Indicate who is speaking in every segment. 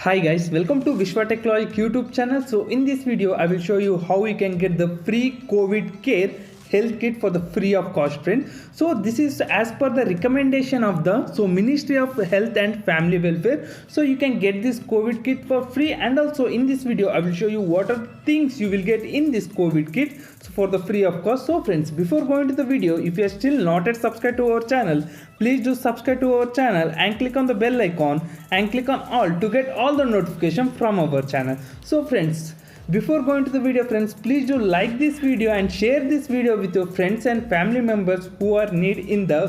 Speaker 1: Hi guys, welcome to Vishwa Technology YouTube channel. So in this video, I will show you how you can get the free COVID care health kit for the free of cost, friend. So this is as per the recommendation of the Ministry of Health and Family Welfare. So you can get this COVID kit for free, and also in this video I will show you what are things you will get in this COVID kit for the free of cost. So friends, before going to the video, if you are still not yet subscribed to our channel, please do subscribe to our channel and click on the bell icon and click on all to get all the notification from our channel. So friends, before going to the video, friends, please do like this video and share this video with your friends and family members who are need in the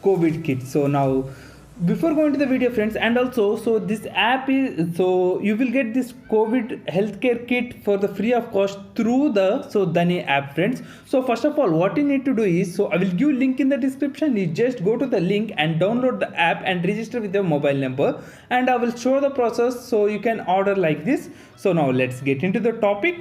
Speaker 1: COVID kit. So now, before going to the video, friends, and also this app is, you will get this COVID healthcare kit for the free of cost through the Dani app, friends. So first of all, what you need to do is, I will give link in the description. You just go to the link and download the app and register with your mobile number, and I will show the process so you can order like this. So now let's get into the topic.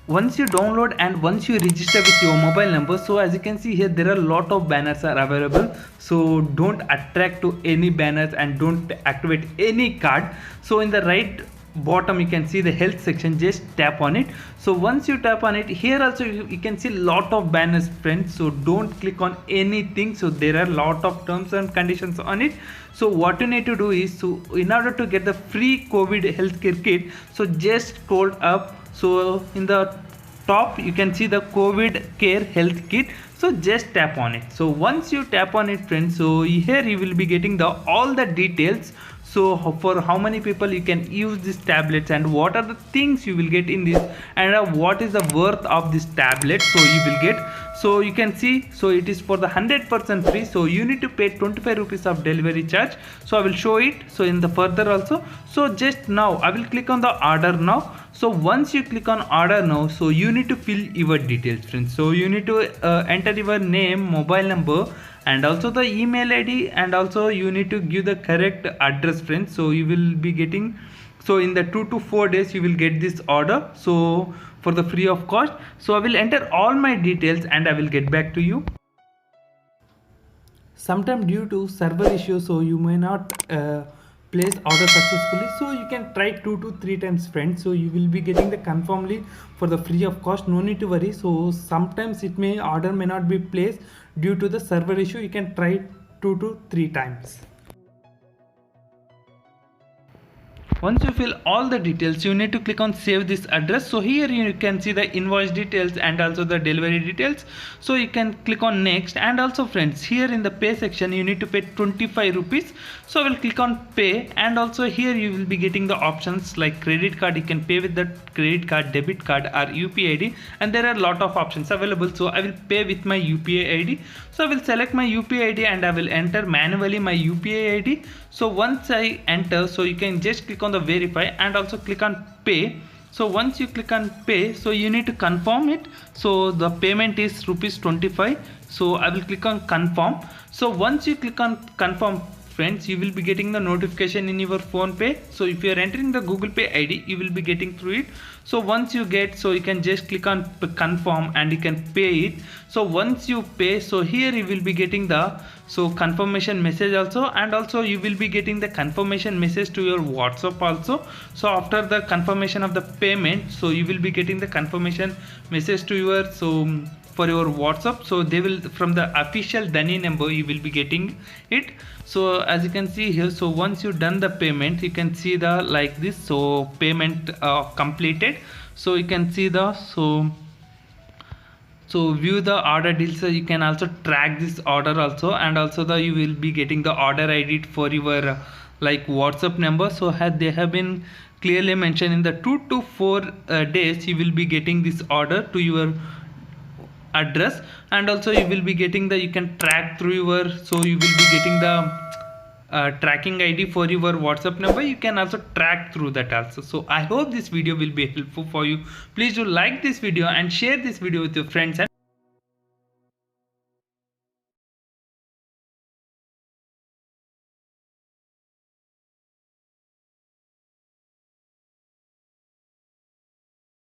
Speaker 1: Once you download and once you register with your mobile number, so as you can see here, there are a lot of banners are available. So don't attract to any banners and don't activate any card. So in the right bottom you can see the health section, just tap on it. So once you tap on it, here also you can see lot of banners, friends. So don't click on anything. So there are lot of terms and conditions on it. So what you need to do is, so in order to get the free COVID healthcare kit, so just scroll up. So in the top you can see the COVID care health kit. So just tap on it. So once you tap on it, friends, so here you will be getting the all the details. So for how many people you can use these tablets and what are the things you will get in this, and what is the worth of this tablet so you will get. So you can see, so it is for the 100% free. So you need to pay 25 rupees of delivery charge. So I will show it. So in the further also, so just now I will click on the order now. So once you click on order now, so you need to fill your details, friends. So you need to enter your name, mobile number, and also the email ID, and also you need to give the correct address, friends. So you will be getting, so in the 2 to 4 days you will get this order, so for the free of cost. So I will enter all my details and I will get back to you. Sometime due to server issues, so you may not place order successfully. So you can try 2 to 3 times, friends. So you will be getting the confirmly for the free of cost. No need to worry. So sometimes it may order may not be placed due to the server issue. You can try 2 to 3 times. Once you fill all the details, you need to click on save this address. So here you can see the invoice details and also the delivery details. So you can click on next, and also friends, here in the pay section you need to pay 25 rupees. So I will click on pay, and also here you will be getting the options like credit card. You can pay with the credit card, debit card, or UPI ID, and there are a lot of options available. So I will pay with my UPI ID. So I will select my UPI ID and I will enter manually my UPI ID. So once I enter, so you can just click on the verify and also click on pay. So once you click on pay, so you need to confirm it. So the payment is rupees 25. So I will click on confirm. So once you click on confirm, friends, you will be getting the notification in your phone pay. So if you are entering the Google Pay ID, you will be getting through it. So once you get, so you can just click on confirm and you can pay it. So once you pay, so here you will be getting the confirmation message also, and also you will be getting the confirmation message to your WhatsApp also. So after the confirmation of the payment, so you will be getting the confirmation message to your for your WhatsApp. So they will, from the official Dani number you will be getting it. So as you can see here, so once you done the payment, you can see the like this, so payment completed. So you can see the so view the order deals. So you can also track this order also, and also you will be getting the order ID for your like WhatsApp number. So they have been clearly mentioned in the 2 to 4 days you will be getting this order to your address, and also you will be getting the, you can track through your, so you will be getting the tracking ID for your WhatsApp number. You can also track through that also. So I hope this video will be helpful for you. Please do like this video and share this video with your friends. And